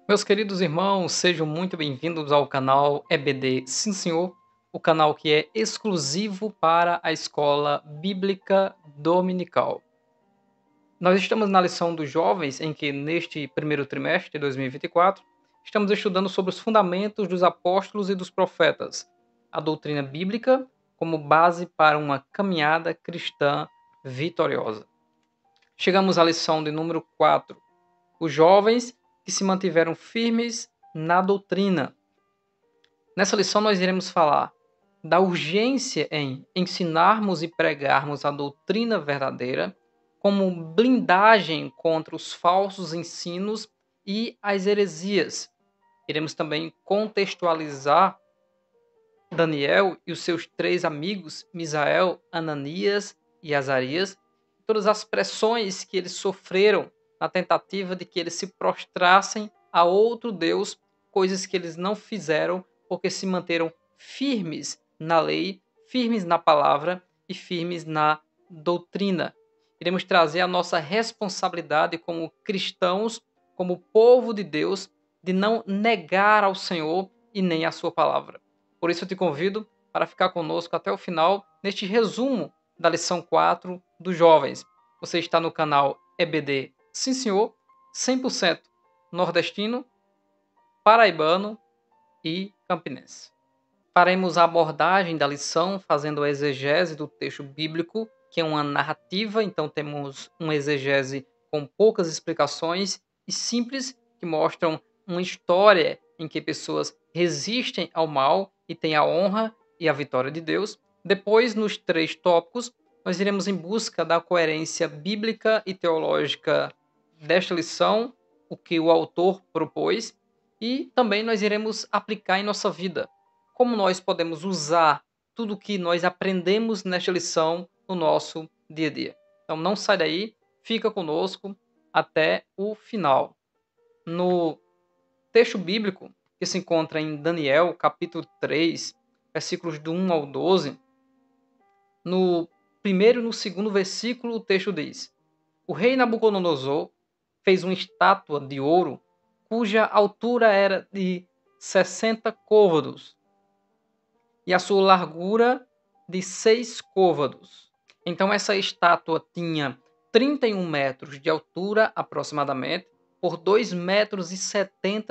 Meus queridos irmãos, sejam muito bem-vindos ao canal EBD Sim Senhor, o canal que é exclusivo para a Escola Bíblica Dominical. Nós estamos na lição dos jovens, em que neste primeiro trimestre de 2024, estamos estudando sobre os fundamentos dos apóstolos e dos profetas, a doutrina bíblica como base para uma caminhada cristã vitoriosa. Chegamos à lição de número 4, os jovens que se mantiveram firmes na doutrina. Nessa lição nós iremos falar da urgência em ensinarmos e pregarmos a doutrina verdadeira como blindagem contra os falsos ensinos e as heresias. Iremos também contextualizar Daniel e os seus 3 amigos, Misael, Ananias e Azarias, todas as pressões que eles sofreram na tentativa de que eles se prostrassem a outro Deus, coisas que eles não fizeram porque se manteram firmes na lei, firmes na palavra e firmes na doutrina. Iremos trazer a nossa responsabilidade como cristãos, como povo de Deus, de não negar ao Senhor e nem a sua palavra. Por isso eu te convido para ficar conosco até o final neste resumo da lição 4 dos jovens. Você está no canal EBD Sim Senhor, 100% nordestino, paraibano e campinense. Faremos a abordagem da lição fazendo a exegese do texto bíblico, que é uma narrativa, então temos uma exegese com poucas explicações e simples, que mostram uma história em que pessoas resistem ao mal e têm a honra e a vitória de Deus. Depois, nos 3 tópicos, nós iremos em busca da coerência bíblica e teológica desta lição, o que o autor propôs, e também nós iremos aplicar em nossa vida. Como nós podemos usar tudo o que nós aprendemos nesta lição no nosso dia a dia. Então não sai daí, fica conosco até o final. No texto bíblico que se encontra em Daniel, capítulo 3, versículos do 1 ao 12, no primeiro e no segundo versículo o texto diz: O rei Nabucodonosor fez uma estátua de ouro cuja altura era de 60 côvados e a sua largura de 6 côvados. Então essa estátua tinha 31 metros de altura aproximadamente por 2,70 metros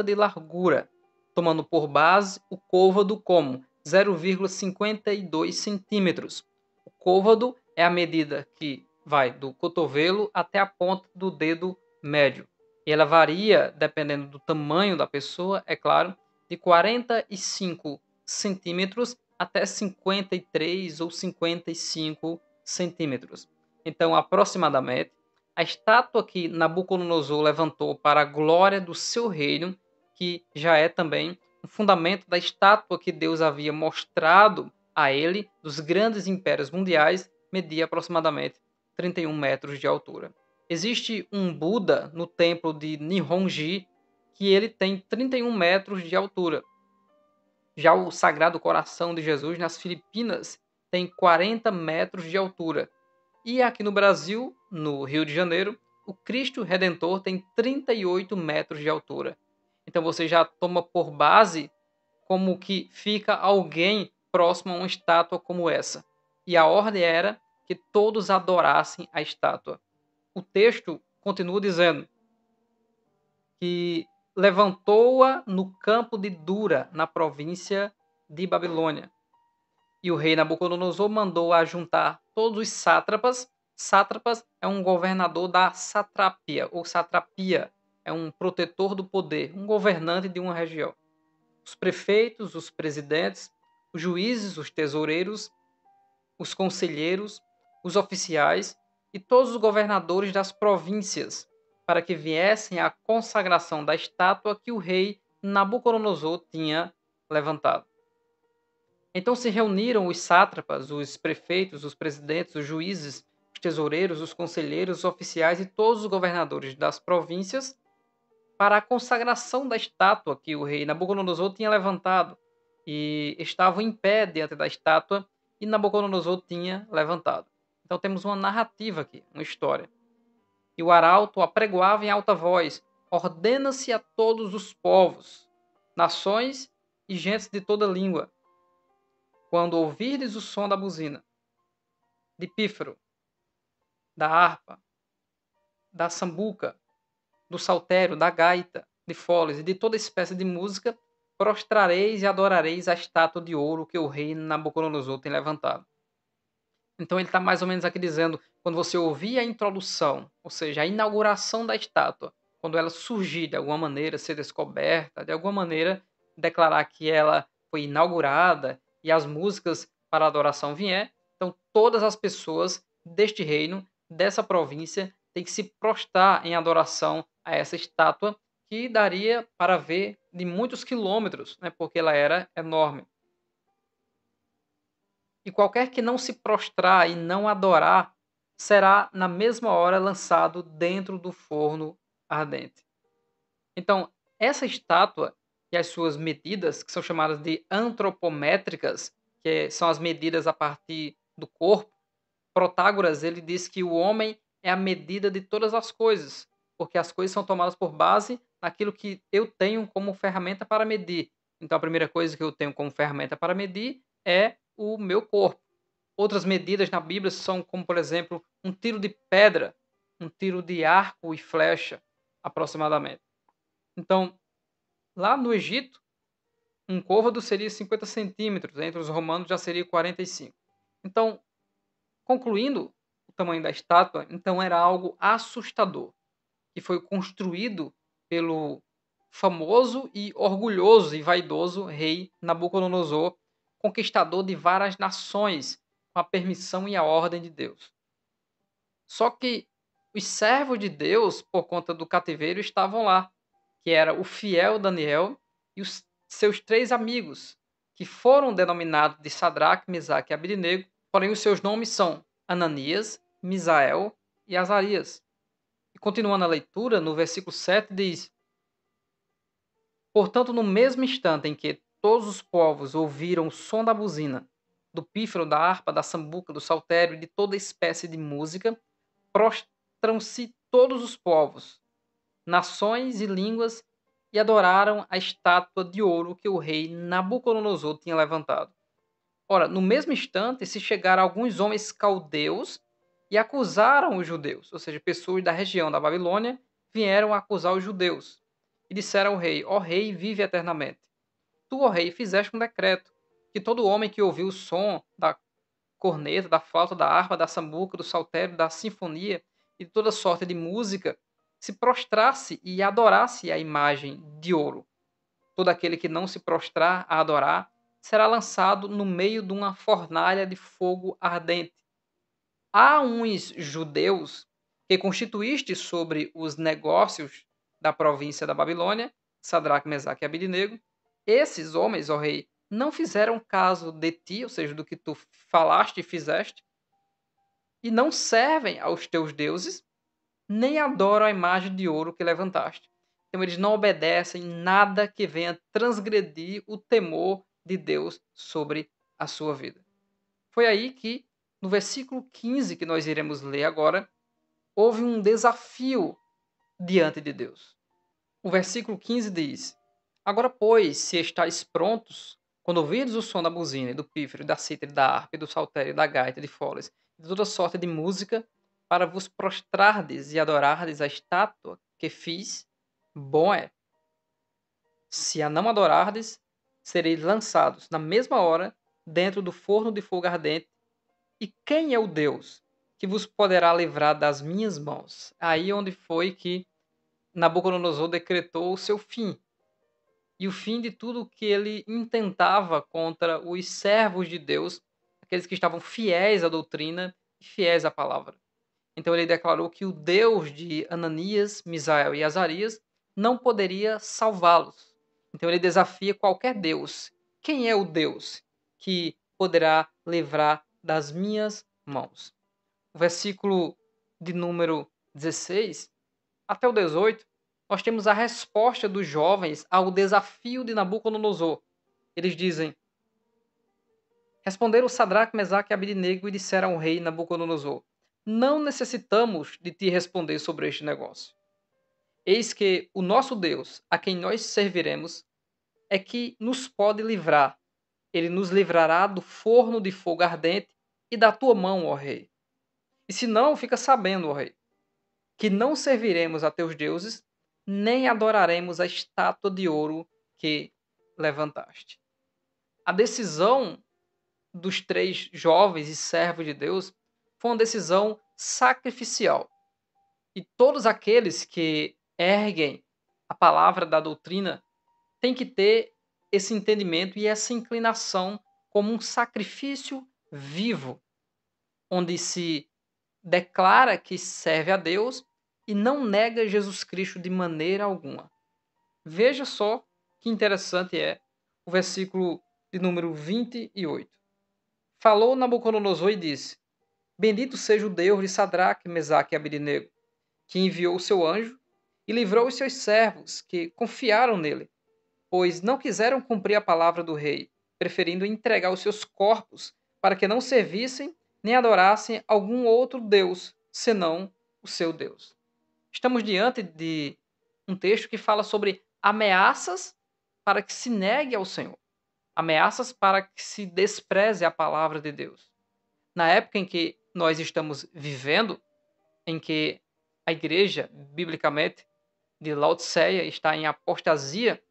de largura, tomando por base o côvado como 0,52 centímetros. O côvado é a medida que vai do cotovelo até a ponta do dedo médio. E ela varia, dependendo do tamanho da pessoa, é claro, de 45 centímetros até 53 ou 55 centímetros. Então, aproximadamente, a estátua que Nabucodonosor levantou para a glória do seu reino, que já é também o fundamento da estátua que Deus havia mostrado a ele dos grandes impérios mundiais, media aproximadamente 31 metros de altura. Existe um Buda no templo de Nihonji que ele tem 31 metros de altura. Já o Sagrado Coração de Jesus, nas Filipinas, tem 40 metros de altura. E aqui no Brasil, no Rio de Janeiro, o Cristo Redentor tem 38 metros de altura. Então você já toma por base como que fica alguém próximo a uma estátua como essa. E a ordem era que todos adorassem a estátua. O texto continua dizendo que levantou-a no campo de Dura, na província de Babilônia. E o rei Nabucodonosor mandou ajuntar todos os sátrapas. Sátrapas é um governador da satrapia, ou satrapia, é um protetor do poder, um governante de uma região. Os prefeitos, os presidentes, os juízes, os tesoureiros, os conselheiros, os oficiais e todos os governadores das províncias, para que viessem à consagração da estátua que o rei Nabucodonosor tinha levantado. Então se reuniram os sátrapas, os prefeitos, os presidentes, os juízes, os tesoureiros, os conselheiros, os oficiais e todos os governadores das províncias para a consagração da estátua que o rei Nabucodonosor tinha levantado, e estavam em pé diante da estátua e Nabucodonosor tinha levantado. Então temos uma narrativa aqui, uma história. E o arauto apregoava em alta voz: ordena-se a todos os povos, nações e gentes de toda língua, quando ouvirdes o som da buzina, de pífaro, da harpa, da sambuca, do saltério, da gaita, de foles e de toda espécie de música, prostrareis e adorareis a estátua de ouro que o rei Nabucodonosor tem levantado. Então ele está mais ou menos aqui dizendo, quando você ouvir a introdução, ou seja, a inauguração da estátua, quando ela surgir de alguma maneira, ser descoberta, de alguma maneira declarar que ela foi inaugurada e as músicas para a adoração vier, então todas as pessoas deste reino, dessa província, têm que se prostrar em adoração a essa estátua que daria para ver de muitos quilômetros, né, porque ela era enorme. E qualquer que não se prostrar e não adorar, será na mesma hora lançado dentro do forno ardente. Então, essa estátua e as suas medidas, que são chamadas de antropométricas, que são as medidas a partir do corpo, Protágoras ele diz que o homem é a medida de todas as coisas, porque as coisas são tomadas por base naquilo que eu tenho como ferramenta para medir. Então, a primeira coisa que eu tenho como ferramenta para medir é o meu corpo. Outras medidas na Bíblia são como, por exemplo, um tiro de pedra, um tiro de arco e flecha, aproximadamente. Então, lá no Egito, um côvado seria 50 centímetros, entre os romanos já seria 45. Então, concluindo o tamanho da estátua, então era algo assustador, que foi construído pelo famoso e orgulhoso e vaidoso rei Nabucodonosor, conquistador de várias nações, com a permissão e a ordem de Deus. Só que os servos de Deus, por conta do cativeiro, estavam lá, que era o fiel Daniel e os seus 3 amigos, que foram denominados de Sadraque, Mesaque e Abednego, porém os seus nomes são Ananias, Misael e Azarias. E continuando a leitura, no versículo 7 diz: Portanto, no mesmo instante em que todos os povos ouviram o som da buzina, do pífaro, da harpa, da sambuca, do saltério e de toda espécie de música, prostram-se todos os povos, nações e línguas, e adoraram a estátua de ouro que o rei Nabucodonosor tinha levantado. Ora, no mesmo instante se chegaram alguns homens caldeus e acusaram os judeus, ou seja, pessoas da região da Babilônia vieram acusar os judeus e disseram ao rei: Ó rei, vive eternamente. Tu, ó rei, fizeste um decreto que todo homem que ouviu o som da corneta, da flauta, da harpa, da sambuca, do saltério, da sinfonia e de toda sorte de música se prostrasse e adorasse a imagem de ouro. Todo aquele que não se prostrar a adorar será lançado no meio de uma fornalha de fogo ardente. Há uns judeus que constituíste sobre os negócios da província da Babilônia, Sadraque, Mesaque e Abednego. Esses homens, ó rei, não fizeram caso de ti, ou seja, do que tu falaste e fizeste, e não servem aos teus deuses, nem adoram a imagem de ouro que levantaste. Então eles não obedecem nada que venha transgredir o temor de Deus sobre a sua vida. Foi aí que, no versículo 15 que nós iremos ler agora, houve um desafio diante de Deus. O versículo 15 diz: Agora, pois, se estáis prontos, quando ouvirdes o som da buzina, e do pífaro, da cítara, da harpa, e do saltério, da gaita, de foles, de toda sorte de música, para vos prostrardes e adorardes a estátua que fiz, bom é. Se a não adorardes, sereis lançados na mesma hora dentro do forno de fogo ardente. E quem é o Deus que vos poderá livrar das minhas mãos? Aí onde foi que Nabucodonosor decretou o seu fim. E o fim de tudo que ele intentava contra os servos de Deus, aqueles que estavam fiéis à doutrina e fiéis à palavra. Então ele declarou que o Deus de Ananias, Misael e Azarias não poderia salvá-los. Então ele desafia qualquer Deus. Quem é o Deus que poderá livrar das minhas mãos? O versículo de número 16 até o 18, nós temos a resposta dos jovens ao desafio de Nabucodonosor. Eles dizem: Responderam Sadraque, Mesaque e Abednego e disseram ao rei Nabucodonosor: Não necessitamos de te responder sobre este negócio. Eis que o nosso Deus, a quem nós serviremos, é que nos pode livrar. Ele nos livrará do forno de fogo ardente e da tua mão, ó rei. E se não, fica sabendo, ó rei, que não serviremos a teus deuses, nem adoraremos a estátua de ouro que levantaste. A decisão dos 3 jovens e servos de Deus foi uma decisão sacrificial. E todos aqueles que erguem a palavra da doutrina têm que ter esse entendimento e essa inclinação como um sacrifício vivo, onde se declara que serve a Deus e não nega Jesus Cristo de maneira alguma. Veja só que interessante é o versículo de número 28. Falou Nabucodonosor e disse: Bendito seja o Deus de Sadraque, Mesaque e Abednego, que enviou o seu anjo e livrou os seus servos que confiaram nele, pois não quiseram cumprir a palavra do rei, preferindo entregar os seus corpos para que não servissem nem adorassem algum outro Deus, senão o seu Deus. Estamos diante de um texto que fala sobre ameaças para que se negue ao Senhor, ameaças para que se despreze a palavra de Deus. Na época em que nós estamos vivendo, em que a igreja, biblicamente, de Laodiceia está em apostasia,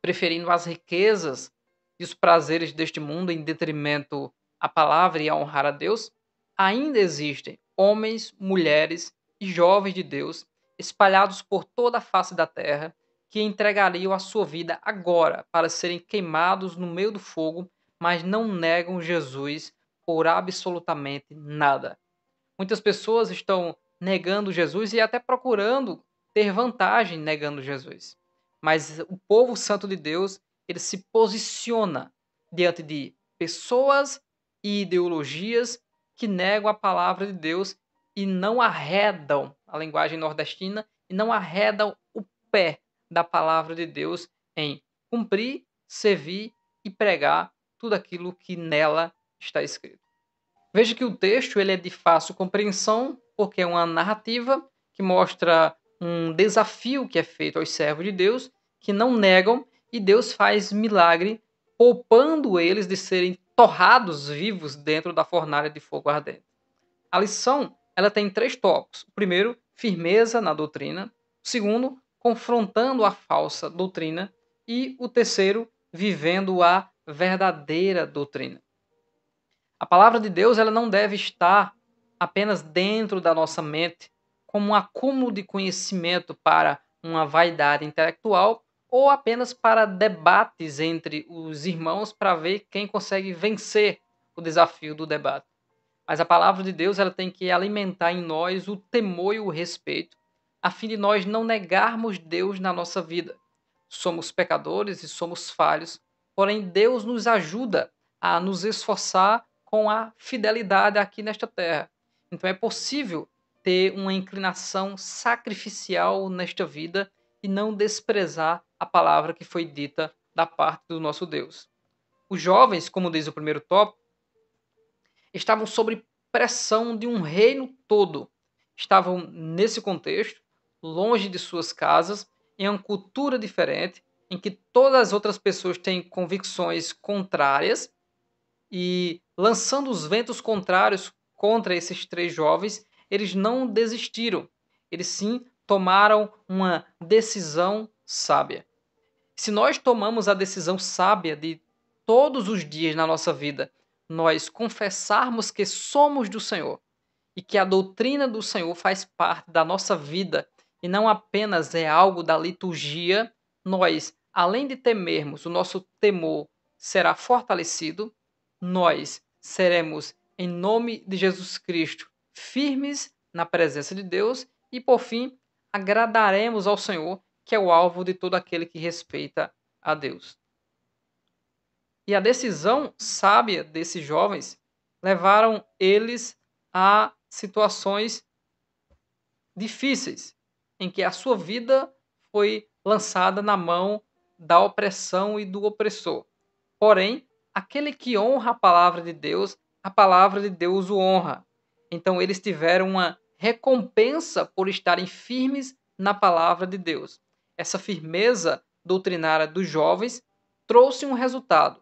preferindo as riquezas e os prazeres deste mundo em detrimento à palavra e a honrar a Deus, ainda existem homens, mulheres e jovens de Deus espalhados por toda a face da terra que entregariam a sua vida agora para serem queimados no meio do fogo, mas não negam Jesus por absolutamente nada. Muitas pessoas estão negando Jesus e até procurando ter vantagem negando Jesus. Mas o povo santo de Deus, ele se posiciona diante de pessoas e ideologias que negam a palavra de Deus e não arredam, a linguagem nordestina, e não arredam o pé da palavra de Deus em cumprir, servir e pregar tudo aquilo que nela está escrito. Veja que o texto ele é de fácil compreensão, porque é uma narrativa que mostra um desafio que é feito aos servos de Deus, que não negam, e Deus faz milagre, poupando eles de serem torrados vivos dentro da fornalha de fogo ardente. A lição ela tem 3 tópicos. O primeiro, firmeza na doutrina. O segundo, confrontando a falsa doutrina. E o terceiro, vivendo a verdadeira doutrina. A palavra de Deus ela não deve estar apenas dentro da nossa mente como um acúmulo de conhecimento para uma vaidade intelectual ou apenas para debates entre os irmãos para ver quem consegue vencer o desafio do debate. Mas a palavra de Deus ela tem que alimentar em nós o temor e o respeito, a fim de nós não negarmos Deus na nossa vida. Somos pecadores e somos falhos, porém Deus nos ajuda a nos esforçar com a fidelidade aqui nesta terra. Então é possível ter uma inclinação sacrificial nesta vida e não desprezar a palavra que foi dita da parte do nosso Deus. Os jovens, como diz o primeiro tópico, estavam sob pressão de um reino todo. Estavam nesse contexto, longe de suas casas, em uma cultura diferente, em que todas as outras pessoas têm convicções contrárias e lançando os ventos contrários contra esses 3 jovens, eles não desistiram. Eles sim tomaram uma decisão sábia. Se nós tomamos a decisão sábia de todos os dias na nossa vida, nós confessarmos que somos do Senhor e que a doutrina do Senhor faz parte da nossa vida e não apenas é algo da liturgia, nós, além de temermos, o nosso temor será fortalecido, nós seremos, em nome de Jesus Cristo, firmes na presença de Deus e, por fim, agradaremos ao Senhor, que é o alvo de todo aquele que respeita a Deus. E a decisão sábia desses jovens levaram eles a situações difíceis, em que a sua vida foi lançada na mão da opressão e do opressor. Porém, aquele que honra a palavra de Deus o honra. Então eles tiveram uma recompensa por estarem firmes na palavra de Deus. Essa firmeza doutrinária dos jovens trouxe um resultado: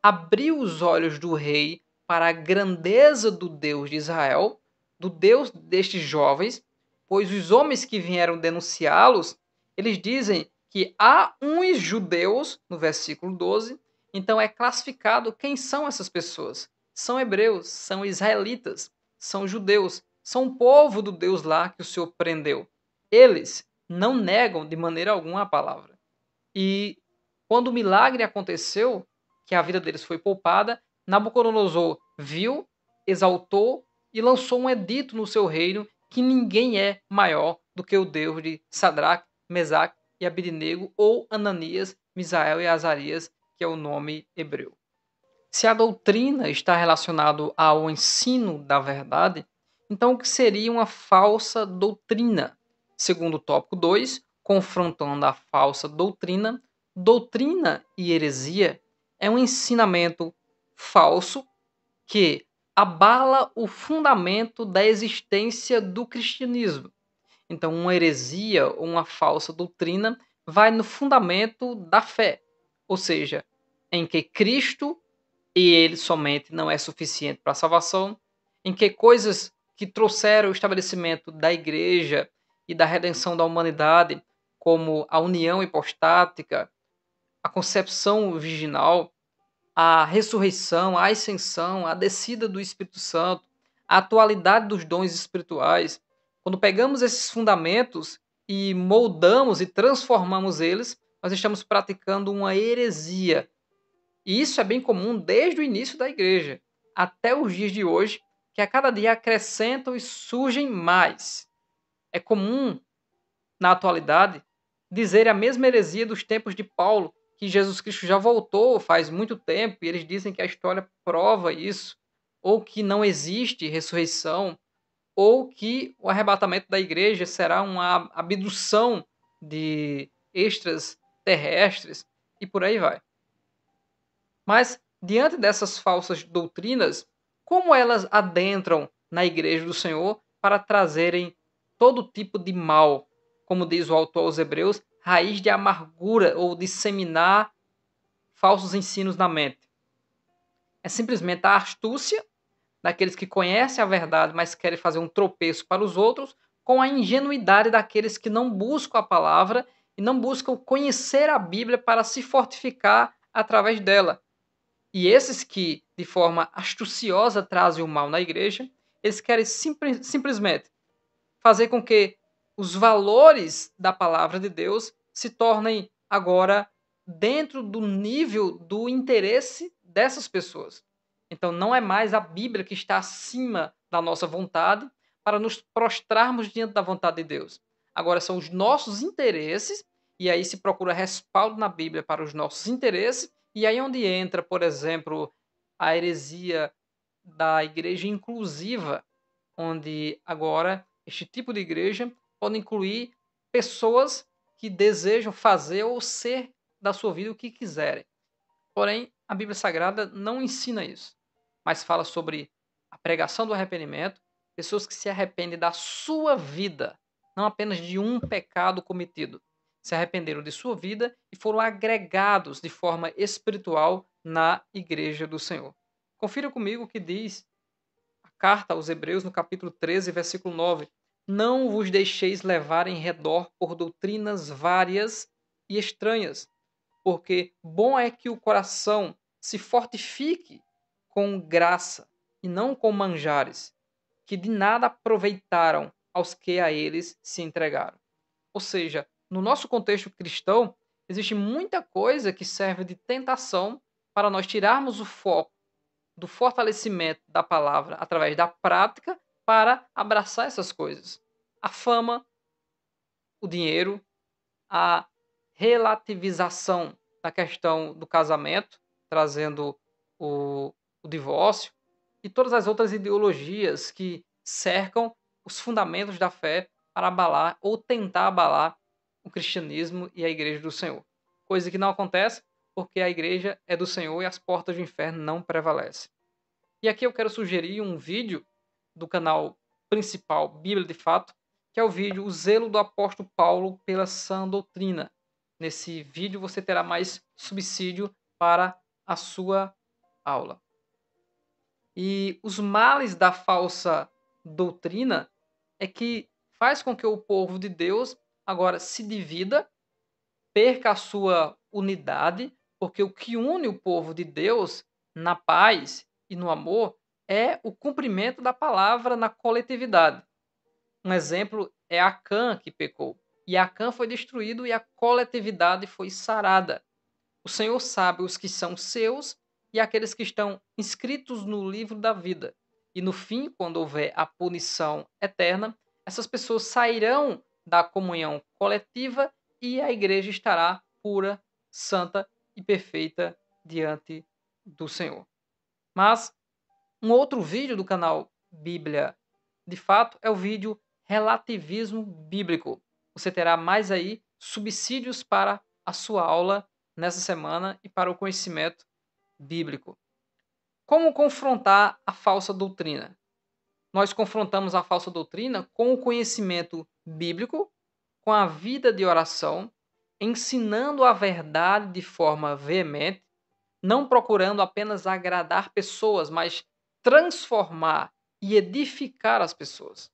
abriu os olhos do rei para a grandeza do Deus de Israel, do Deus destes jovens, pois os homens que vieram denunciá-los, eles dizem que há uns judeus, no versículo 12, então é classificado quem são essas pessoas. São hebreus, são israelitas, são judeus, são o povo do Deus lá que o Senhor prendeu. Eles não negam de maneira alguma a palavra. E quando o milagre aconteceu, que a vida deles foi poupada, Nabucodonosor viu, exaltou e lançou um edito no seu reino que ninguém é maior do que o Deus de Sadraque, Mesaque e Abednego, ou Ananias, Misael e Azarias, que é o nome hebreu. Se a doutrina está relacionada ao ensino da verdade, então o que seria uma falsa doutrina? Segundo o tópico 2, confrontando a falsa doutrina, doutrina e heresia é um ensinamento falso que abala o fundamento da existência do cristianismo. Então, uma heresia ou uma falsa doutrina vai no fundamento da fé, ou seja, em que Cristo e ele somente não é suficiente para a salvação, em que coisas que trouxeram o estabelecimento da igreja e da redenção da humanidade, como a união hipostática, a concepção virginal, a ressurreição, a ascensão, a descida do Espírito Santo, a atualidade dos dons espirituais. Quando pegamos esses fundamentos e moldamos e transformamos eles, nós estamos praticando uma heresia. E isso é bem comum desde o início da igreja até os dias de hoje, que a cada dia acrescentam e surgem mais. É comum, na atualidade, dizer a mesma heresia dos tempos de Paulo, que Jesus Cristo já voltou faz muito tempo, e eles dizem que a história prova isso, ou que não existe ressurreição, ou que o arrebatamento da igreja será uma abdução de extras terrestres, e por aí vai. Mas, diante dessas falsas doutrinas, como elas adentram na igreja do Senhor para trazerem todo tipo de mal, como diz o autor aos Hebreus, raiz de amargura ou disseminar falsos ensinos na mente? É simplesmente a astúcia daqueles que conhecem a verdade, mas querem fazer um tropeço para os outros, com a ingenuidade daqueles que não buscam a palavra e não buscam conhecer a Bíblia para se fortificar através dela. E esses que, de forma astuciosa, trazem o mal na igreja, eles querem simplesmente fazer com que os valores da palavra de Deus se tornem agora dentro do nível do interesse dessas pessoas. Então não é mais a Bíblia que está acima da nossa vontade para nos prostrarmos diante da vontade de Deus. Agora são os nossos interesses, e aí se procura respaldo na Bíblia para os nossos interesses, e aí onde entra, por exemplo, a heresia da igreja inclusiva, onde agora este tipo de igreja pode incluir pessoas que desejam fazer ou ser da sua vida o que quiserem. Porém, a Bíblia Sagrada não ensina isso, mas fala sobre a pregação do arrependimento, pessoas que se arrependem da sua vida, não apenas de um pecado cometido. Se arrependeram de sua vida e foram agregados de forma espiritual na igreja do Senhor. Confira comigo o que diz a carta aos Hebreus, no capítulo 13, versículo 9. Não vos deixeis levar em redor por doutrinas várias e estranhas, porque bom é que o coração se fortifique com graça e não com manjares, que de nada aproveitaram aos que a eles se entregaram. Ou seja, no nosso contexto cristão, existe muita coisa que serve de tentação para nós tirarmos o foco do fortalecimento da palavra através da prática para abraçar essas coisas. A fama, o dinheiro, a relativização da questão do casamento, trazendo o divórcio, e todas as outras ideologias que cercam os fundamentos da fé para abalar ou tentar abalar o cristianismo e a igreja do Senhor. Coisa que não acontece porque a igreja é do Senhor e as portas do inferno não prevalecem. E aqui eu quero sugerir um vídeo do canal principal Bíblia de Fato, que é o vídeo O Zelo do Apóstolo Paulo pela Sã Doutrina. Nesse vídeo você terá mais subsídio para a sua aula. E os males da falsa doutrina é que faz com que o povo de Deus agora se divida, perca a sua unidade, porque o que une o povo de Deus na paz e no amor é o cumprimento da palavra na coletividade. Um exemplo é Acã que pecou. E Acã foi destruído e a coletividade foi sarada. O Senhor sabe os que são seus e aqueles que estão inscritos no livro da vida. E no fim, quando houver a punição eterna, essas pessoas sairão da comunhão coletiva e a igreja estará pura, santa e perfeita diante do Senhor. Mas um outro vídeo do canal Bíblia de Fato é o vídeo Relativismo Bíblico. Você terá mais aí subsídios para a sua aula nessa semana e para o conhecimento bíblico. Como confrontar a falsa doutrina? Nós confrontamos a falsa doutrina com o conhecimento bíblico, com a vida de oração, ensinando a verdade de forma veemente, não procurando apenas agradar pessoas, mas transformar e edificar as pessoas.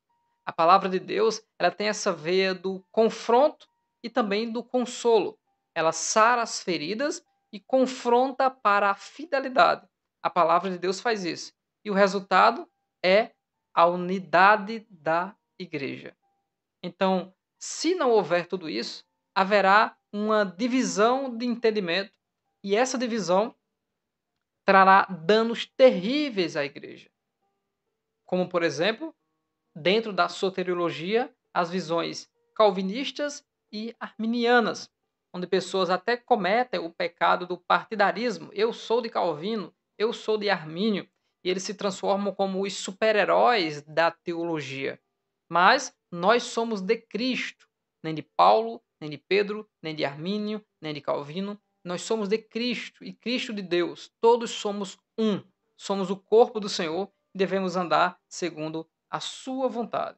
A palavra de Deus, ela tem essa veia do confronto e também do consolo. Ela sara as feridas e confronta para a fidelidade. A palavra de Deus faz isso. E o resultado é a unidade da igreja. Então, se não houver tudo isso, haverá uma divisão de entendimento e essa divisão trará danos terríveis à igreja. Como, por exemplo, dentro da soteriologia, as visões calvinistas e arminianas, onde pessoas até cometem o pecado do partidarismo. Eu sou de Calvino, eu sou de Armínio, e eles se transformam como os super-heróis da teologia. Mas nós somos de Cristo, nem de Paulo, nem de Pedro, nem de Armínio, nem de Calvino. Nós somos de Cristo e Cristo de Deus. Todos somos um. Somos o corpo do Senhor e devemos andar segundo a sua vontade.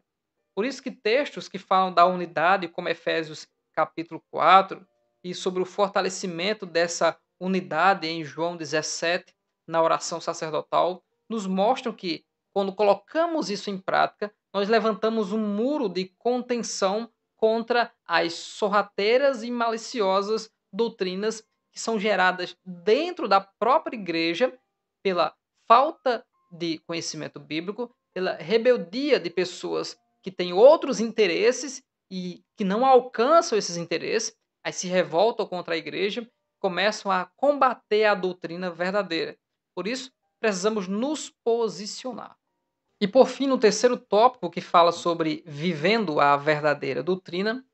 Por isso que textos que falam da unidade, como Efésios capítulo 4, e sobre o fortalecimento dessa unidade em João 17, na oração sacerdotal, nos mostram que, quando colocamos isso em prática, nós levantamos um muro de contenção contra as sorrateiras e maliciosas doutrinas que são geradas dentro da própria igreja pela falta de conhecimento bíblico, pela rebeldia de pessoas que têm outros interesses e que não alcançam esses interesses, aí se revoltam contra a igreja, começam a combater a doutrina verdadeira. Por isso, precisamos nos posicionar. E por fim, no terceiro tópico que fala sobre vivendo a verdadeira doutrina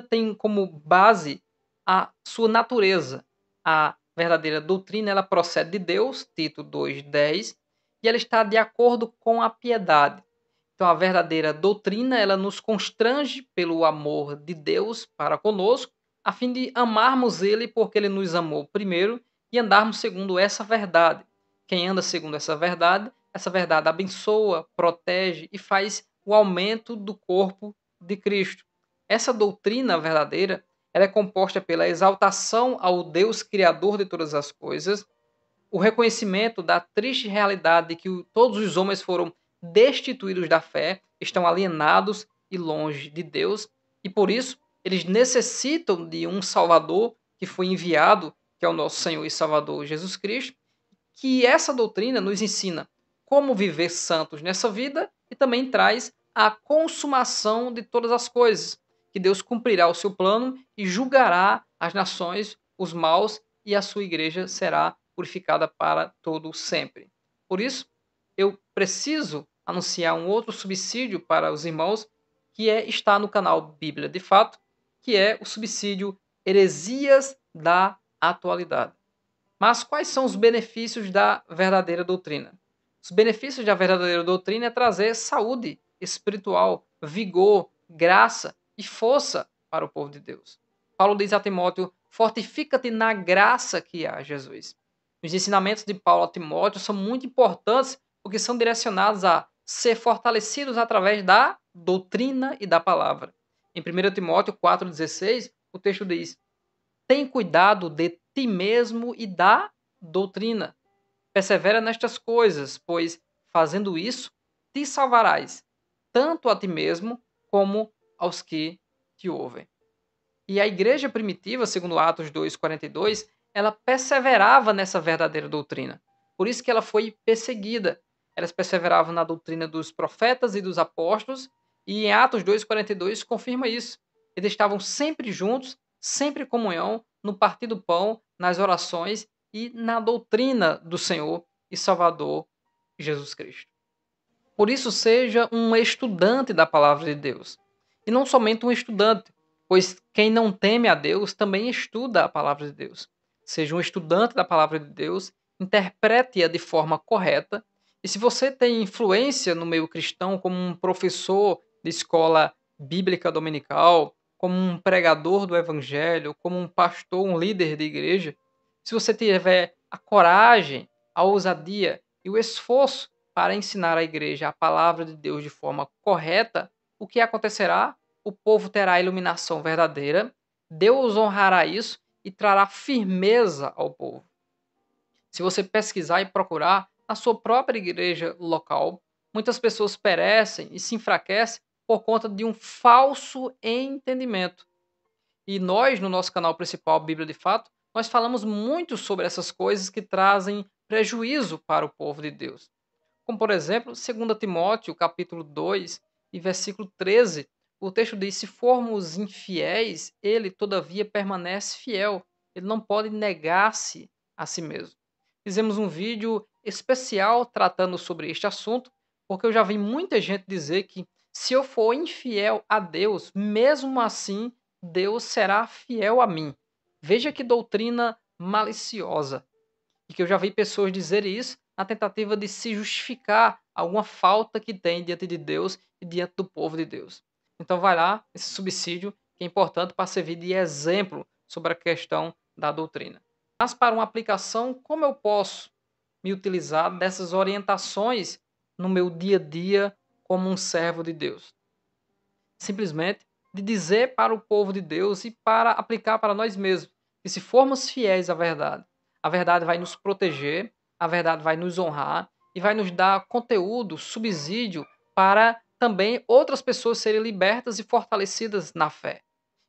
tem como base a sua natureza. A verdadeira doutrina ela procede de Deus, Tito 2,10, e ela está de acordo com a piedade. Então, a verdadeira doutrina ela nos constrange pelo amor de Deus para conosco, a fim de amarmos Ele porque Ele nos amou primeiro e andarmos segundo essa verdade. Quem anda segundo essa verdade abençoa, protege e faz o aumento do corpo de Cristo. Essa doutrina verdadeira ela é composta pela exaltação ao Deus Criador de todas as coisas, o reconhecimento da triste realidade de que todos os homens foram destituídos da fé, estão alienados e longe de Deus, e por isso eles necessitam de um Salvador que foi enviado, que é o nosso Senhor e Salvador Jesus Cristo, que essa doutrina nos ensina como viver santos nessa vida e também traz a consumação de todas as coisas, que Deus cumprirá o seu plano e julgará as nações, os maus, e a sua igreja será purificada para todo sempre. Por isso, eu preciso anunciar um outro subsídio para os irmãos, que está no canal Bíblia de Fato, que é o subsídio Heresias da Atualidade. Mas quais são os benefícios da verdadeira doutrina? Os benefícios da verdadeira doutrina é trazer saúde espiritual, vigor, graça e força para o povo de Deus. Paulo diz a Timóteo: fortifica-te na graça que há Jesus. Os ensinamentos de Paulo a Timóteo são muito importantes porque são direcionados a ser fortalecidos através da doutrina e da palavra. Em 1 Timóteo 4,16, o texto diz: tem cuidado de ti mesmo e da doutrina. Persevera nestas coisas, pois, fazendo isso, te salvarás, tanto a ti mesmo como aos que te ouvem. E a igreja primitiva, segundo Atos 2,42, ela perseverava nessa verdadeira doutrina. Por isso que ela foi perseguida. Elas perseveravam na doutrina dos profetas e dos apóstolos, e em Atos 2,42 confirma isso. Eles estavam sempre juntos, sempre em comunhão, no partir do pão, nas orações e na doutrina do Senhor e Salvador Jesus Cristo. Por isso, seja um estudante da palavra de Deus. E não somente um estudante, pois quem não teme a Deus também estuda a palavra de Deus. Seja um estudante da palavra de Deus, interprete-a de forma correta. E se você tem influência no meio cristão, como um professor de escola bíblica dominical, como um pregador do evangelho, como um pastor, um líder de igreja, se você tiver a coragem, a ousadia e o esforço para ensinar à igreja a palavra de Deus de forma correta, o que acontecerá? O povo terá a iluminação verdadeira, Deus honrará isso e trará firmeza ao povo. Se você pesquisar e procurar, na sua própria igreja local, muitas pessoas perecem e se enfraquecem por conta de um falso entendimento. E nós, no nosso canal principal, Bíblia de Fato, nós falamos muito sobre essas coisas que trazem prejuízo para o povo de Deus. Como, por exemplo, 2 Timóteo, capítulo 2 e versículo 13, o texto diz: se formos infiéis, ele, todavia, permanece fiel. Ele não pode negar-se a si mesmo. Fizemos um vídeo especial tratando sobre este assunto, porque eu já vi muita gente dizer que se eu for infiel a Deus, mesmo assim, Deus será fiel a mim. Veja que doutrina maliciosa. E que eu já vi pessoas dizerem isso na tentativa de se justificar alguma falta que tem diante de Deus e diante do povo de Deus. Então vai lá, esse subsídio, que é importante para servir de exemplo sobre a questão da doutrina. Mas para uma aplicação, como eu posso me utilizar dessas orientações no meu dia a dia como um servo de Deus? Simplesmente de dizer para o povo de Deus e para aplicar para nós mesmos que se formos fiéis à verdade, a verdade vai nos proteger, a verdade vai nos honrar e vai nos dar conteúdo, subsídio para também outras pessoas serem libertas e fortalecidas na fé.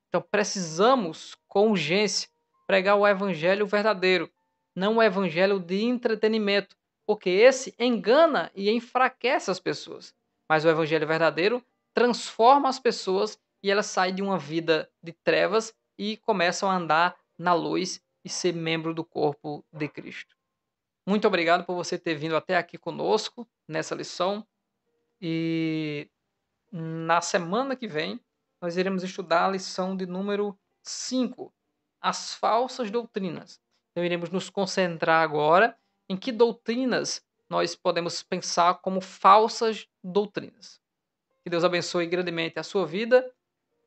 Então precisamos, com urgência, pregar o evangelho verdadeiro, não o evangelho de entretenimento, porque esse engana e enfraquece as pessoas. Mas o evangelho verdadeiro transforma as pessoas e elas saem de uma vida de trevas e começam a andar na luz e ser membro do corpo de Cristo. Muito obrigado por você ter vindo até aqui conosco nessa lição e na semana que vem nós iremos estudar a lição de número 5, as falsas doutrinas. Então iremos nos concentrar agora em que doutrinas nós podemos pensar como falsas doutrinas. Que Deus abençoe grandemente a sua vida.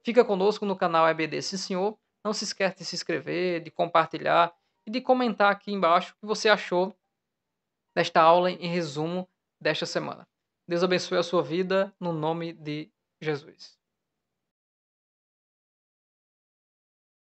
Fica conosco no canal EBD, sim senhor. Não se esqueça de se inscrever, de compartilhar e de comentar aqui embaixo o que você achou desta aula em resumo desta semana. Deus abençoe a sua vida no nome de Jesus.